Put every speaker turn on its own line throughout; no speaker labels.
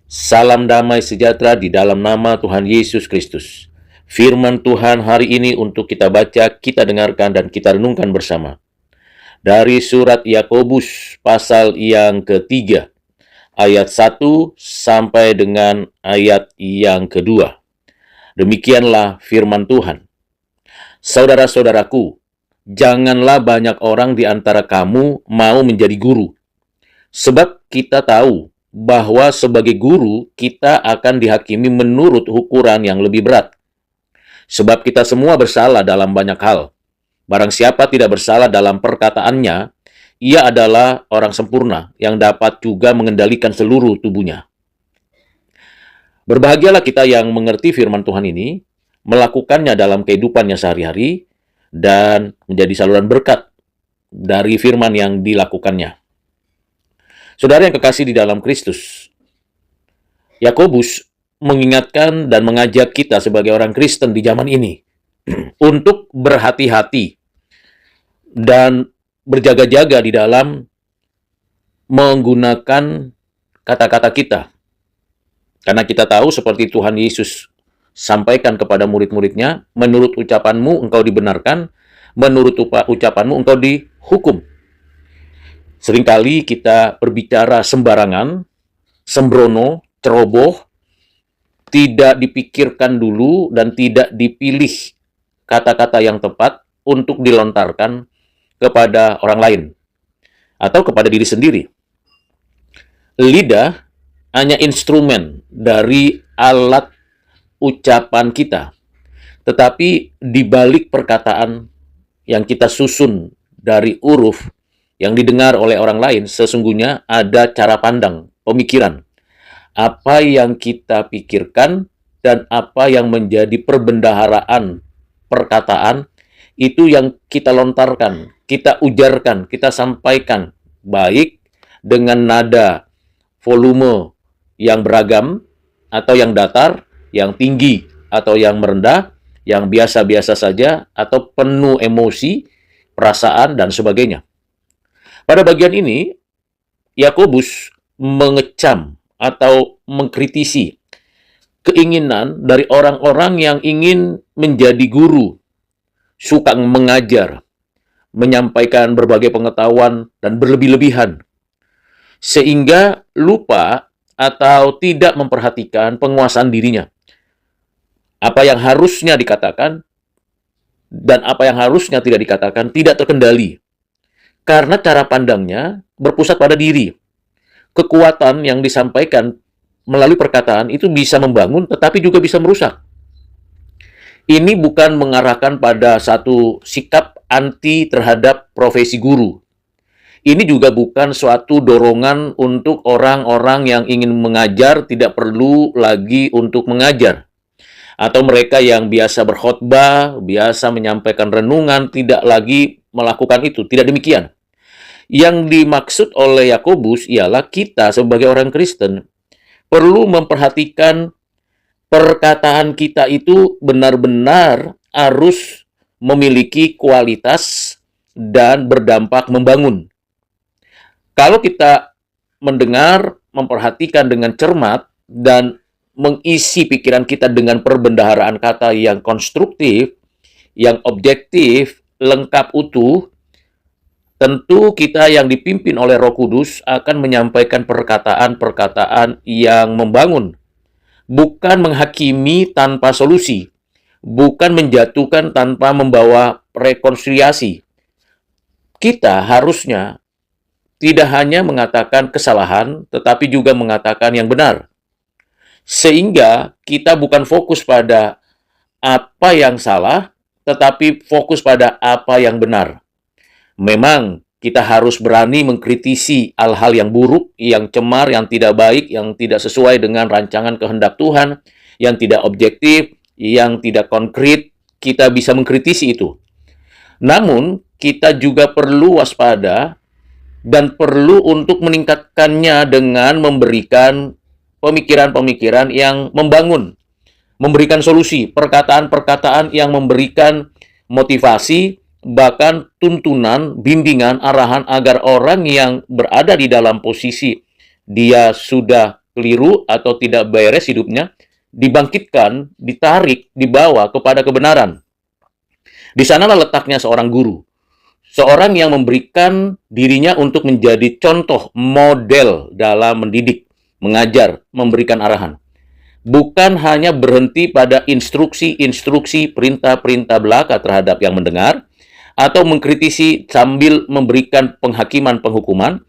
Salam damai sejahtera di dalam nama Tuhan Yesus Kristus. Firman Tuhan hari ini untuk kita baca, kita dengarkan, dan kita renungkan bersama. Dari surat Yakobus pasal yang ketiga, ayat 1 sampai dengan ayat yang kedua. Demikianlah firman Tuhan. Saudara-saudaraku, janganlah banyak orang di antara kamu mau menjadi guru. Sebab kita tahu bahwa sebagai guru kita akan dihakimi menurut ukuran yang lebih berat. Sebab kita semua bersalah dalam banyak hal. Barang siapa tidak bersalah dalam perkataannya, ia adalah orang sempurna yang dapat juga mengendalikan seluruh tubuhnya. Berbahagialah kita yang mengerti firman Tuhan ini, melakukannya dalam kehidupannya sehari-hari, dan menjadi saluran berkat dari firman yang dilakukannya. Saudara yang kekasih di dalam Kristus, Yakobus mengingatkan dan mengajak kita sebagai orang Kristen di zaman ini untuk berhati-hati dan berjaga-jaga di dalam menggunakan kata-kata kita. Karena kita tahu seperti Tuhan Yesus sampaikan kepada murid-muridnya, menurut ucapanmu engkau dibenarkan, menurut ucapanmu engkau dihukum. Seringkali kita berbicara sembarangan, sembrono, ceroboh, tidak dipikirkan dulu dan tidak dipilih kata-kata yang tepat untuk dilontarkan kepada orang lain atau kepada diri sendiri. Lidah hanya instrumen dari alat ucapan kita, tetapi di balik perkataan yang kita susun dari huruf yang didengar oleh orang lain, sesungguhnya ada cara pandang, pemikiran. Apa yang kita pikirkan dan apa yang menjadi perbendaharaan perkataan, itu yang kita lontarkan, kita ujarkan, kita sampaikan, baik dengan nada, volume yang beragam, atau yang datar, yang tinggi, atau yang merendah, yang biasa-biasa saja, atau penuh emosi, perasaan, dan sebagainya. Pada bagian ini, Yakobus mengecam atau mengkritisi keinginan dari orang-orang yang ingin menjadi guru, suka mengajar, menyampaikan berbagai pengetahuan dan berlebih-lebihan, sehingga lupa atau tidak memperhatikan penguasaan dirinya. Apa yang harusnya dikatakan dan apa yang harusnya tidak dikatakan tidak terkendali. Karena cara pandangnya berpusat pada diri. Kekuatan yang disampaikan melalui perkataan itu bisa membangun, tetapi juga bisa merusak. Ini bukan mengarahkan pada satu sikap anti terhadap profesi guru. Ini juga bukan suatu dorongan untuk orang-orang yang ingin mengajar tidak perlu lagi untuk mengajar. Atau mereka yang biasa berkhotbah, biasa menyampaikan renungan, tidak lagi melakukan itu. Tidak demikian. Yang dimaksud oleh Yakobus ialah kita sebagai orang Kristen perlu memperhatikan perkataan kita itu benar-benar harus memiliki kualitas dan berdampak membangun. Kalau kita mendengar, memperhatikan dengan cermat, dan mengisi pikiran kita dengan perbendaharaan kata yang konstruktif, yang objektif, lengkap, utuh, tentu kita yang dipimpin oleh Roh Kudus akan menyampaikan perkataan-perkataan yang membangun. Bukan menghakimi tanpa solusi. Bukan menjatuhkan tanpa membawa rekonsiliasi. Kita harusnya tidak hanya mengatakan kesalahan, tetapi juga mengatakan yang benar. Sehingga kita bukan fokus pada apa yang salah, tetapi fokus pada apa yang benar. Memang kita harus berani mengkritisi hal-hal yang buruk, yang cemar, yang tidak baik, yang tidak sesuai dengan rancangan kehendak Tuhan, yang tidak objektif, yang tidak konkret. Kita bisa mengkritisi itu. Namun, kita juga perlu waspada dan perlu untuk meningkatkannya dengan memberikan pemikiran-pemikiran yang membangun, memberikan solusi, perkataan-perkataan yang memberikan motivasi, bahkan tuntunan, bimbingan, arahan agar orang yang berada di dalam posisi dia sudah keliru atau tidak beres hidupnya, dibangkitkan, ditarik, dibawa kepada kebenaran. Di sanalah letaknya seorang guru. Seorang yang memberikan dirinya untuk menjadi contoh model dalam mendidik, mengajar, memberikan arahan. Bukan hanya berhenti pada instruksi-instruksi, perintah-perintah belaka terhadap yang mendengar, atau mengkritisi sambil memberikan penghakiman-penghukuman.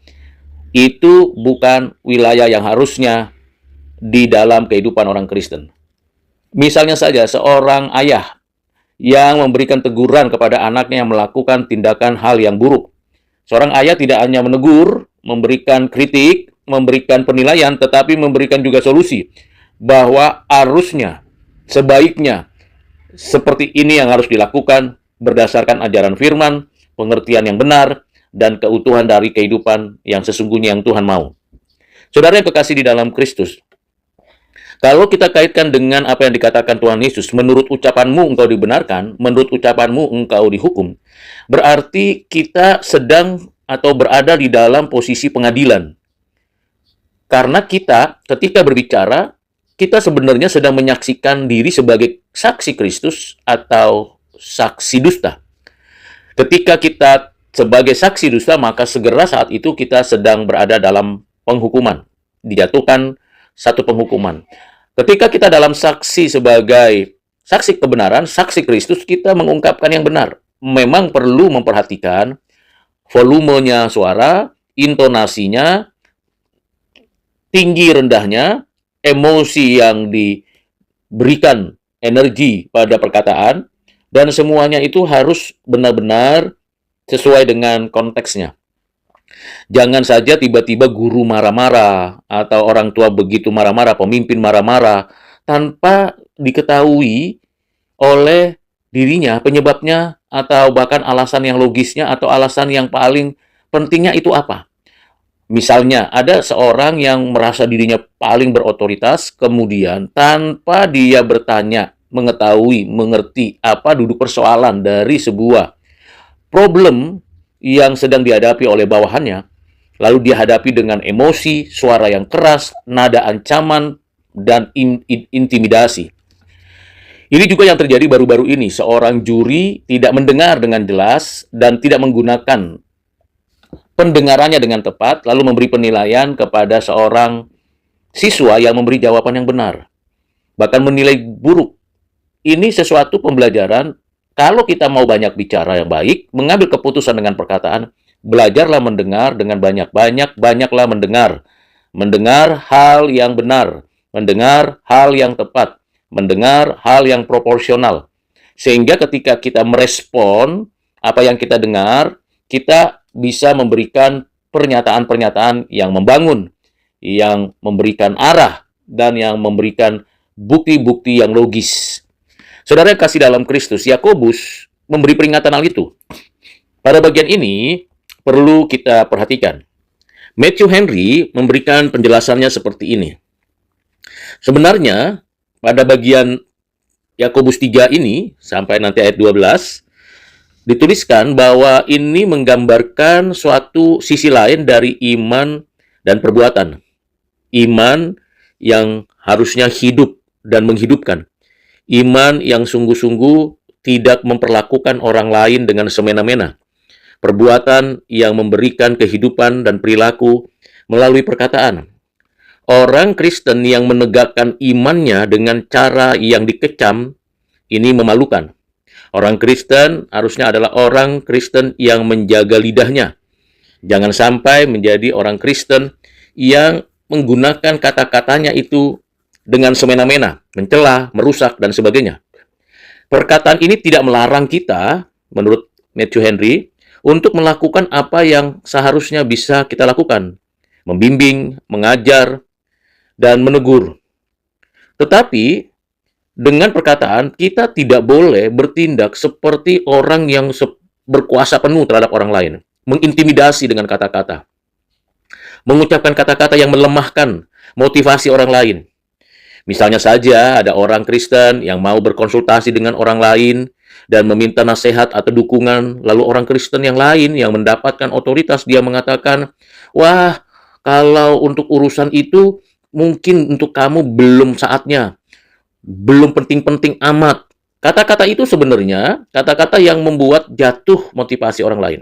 Itu bukan wilayah yang harusnya di dalam kehidupan orang Kristen. Misalnya saja seorang ayah yang memberikan teguran kepada anaknya yang melakukan tindakan hal yang buruk. Seorang ayah tidak hanya menegur, memberikan kritik, memberikan penilaian, tetapi memberikan juga solusi bahwa harusnya, sebaiknya, seperti ini yang harus dilakukan berdasarkan ajaran firman, pengertian yang benar, dan keutuhan dari kehidupan yang sesungguhnya yang Tuhan mau. Saudara yang kekasih di dalam Kristus, kalau kita kaitkan dengan apa yang dikatakan Tuhan Yesus, menurut ucapanmu engkau dibenarkan, menurut ucapanmu engkau dihukum, berarti kita sedang atau berada di dalam posisi pengadilan. Karena kita ketika berbicara, kita sebenarnya sedang menyaksikan diri sebagai saksi Kristus atau saksi dusta. Ketika kita sebagai saksi dusta, maka segera saat itu kita sedang berada dalam penghukuman. Dijatuhkan satu penghukuman. Ketika kita dalam saksi sebagai saksi kebenaran, saksi Kristus, kita mengungkapkan yang benar. Memang perlu memperhatikan volumenya suara, intonasinya, tinggi rendahnya, emosi yang diberikan, energi pada perkataan, dan semuanya itu harus benar-benar sesuai dengan konteksnya. Jangan saja tiba-tiba guru marah-marah, atau orang tua begitu marah-marah, pemimpin marah-marah, tanpa diketahui oleh dirinya penyebabnya, atau bahkan alasan yang logisnya, atau alasan yang paling pentingnya itu apa. Misalnya, ada seorang yang merasa dirinya paling berotoritas, kemudian tanpa dia bertanya, mengetahui, mengerti apa duduk persoalan dari sebuah problem yang sedang dihadapi oleh bawahannya, lalu dia hadapi dengan emosi, suara yang keras, nada ancaman, dan intimidasi. Ini juga yang terjadi baru-baru ini. Seorang juri tidak mendengar dengan jelas dan tidak menggunakan pendengarannya dengan tepat, lalu memberi penilaian kepada seorang siswa yang memberi jawaban yang benar. Bahkan menilai buruk. Ini sesuatu pembelajaran. Kalau kita mau banyak bicara yang baik, mengambil keputusan dengan perkataan, belajarlah mendengar dengan banyaklah mendengar. Mendengar hal yang benar, mendengar hal yang tepat, mendengar hal yang proporsional. Sehingga ketika kita merespon apa yang kita dengar, kita bisa memberikan pernyataan-pernyataan yang membangun, yang memberikan arah, dan yang memberikan bukti-bukti yang logis. Saudara yang kasih dalam Kristus, Yakobus memberi peringatan hal itu. Pada bagian ini, perlu kita perhatikan. Matthew Henry memberikan penjelasannya seperti ini. Sebenarnya, pada bagian Yakobus 3 ini, sampai nanti ayat 12, dituliskan bahwa ini menggambarkan suatu sisi lain dari iman dan perbuatan. Iman yang harusnya hidup dan menghidupkan. Iman yang sungguh-sungguh tidak memperlakukan orang lain dengan semena-mena. Perbuatan yang memberikan kehidupan dan perilaku melalui perkataan. Orang Kristen yang menegakkan imannya dengan cara yang dikecam, ini memalukan. Orang Kristen harusnya adalah orang Kristen yang menjaga lidahnya. Jangan sampai menjadi orang Kristen yang menggunakan kata-katanya itu dengan semena-mena, mencela, merusak, dan sebagainya. Perkataan ini tidak melarang kita, menurut Matthew Henry, untuk melakukan apa yang seharusnya bisa kita lakukan. Membimbing, mengajar, dan menegur. Tetapi, dengan perkataan, kita tidak boleh bertindak seperti orang yang berkuasa penuh terhadap orang lain. Mengintimidasi dengan kata-kata. Mengucapkan kata-kata yang melemahkan motivasi orang lain. Misalnya saja ada orang Kristen yang mau berkonsultasi dengan orang lain dan meminta nasihat atau dukungan, lalu orang Kristen yang lain yang mendapatkan otoritas, dia mengatakan, wah, kalau untuk urusan itu mungkin untuk kamu belum saatnya, belum penting-penting amat. Kata-kata itu sebenarnya kata-kata yang membuat jatuh motivasi orang lain.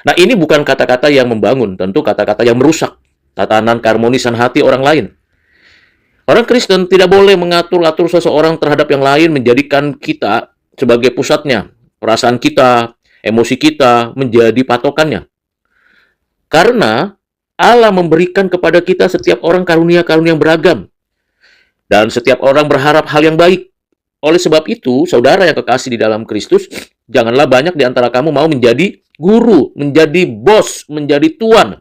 Nah, ini bukan kata-kata yang membangun, tentu kata-kata yang merusak tatanan keharmonisan hati orang lain. Orang Kristen tidak boleh mengatur-atur seseorang terhadap yang lain, menjadikan kita sebagai pusatnya. Perasaan kita, emosi kita menjadi patokannya. Karena Allah memberikan kepada kita setiap orang karunia-karunia yang beragam. Dan setiap orang berharap hal yang baik. Oleh sebab itu, saudara yang kekasih di dalam Kristus, janganlah banyak di antara kamu mau menjadi guru, menjadi bos, menjadi tuan.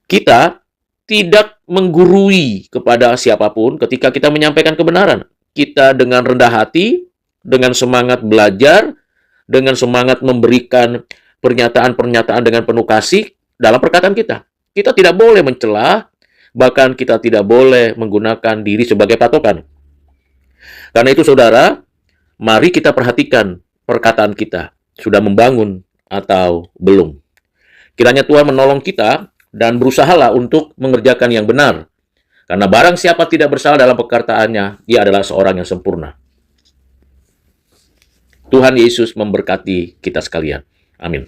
Kita tidak menggurui kepada siapapun ketika kita menyampaikan kebenaran. Kita dengan rendah hati, dengan semangat belajar, dengan semangat memberikan pernyataan-pernyataan dengan penuh kasih dalam perkataan kita. Kita tidak boleh mencela, bahkan kita tidak boleh menggunakan diri sebagai patokan. Karena itu, saudara, mari kita perhatikan perkataan kita. Sudah membangun atau belum. Kiranya Tuhan menolong kita dan berusahalah untuk mengerjakan yang benar. Karena barang siapa tidak bersalah dalam perkataannya, ia adalah seorang yang sempurna. Tuhan Yesus memberkati kita sekalian. Amin.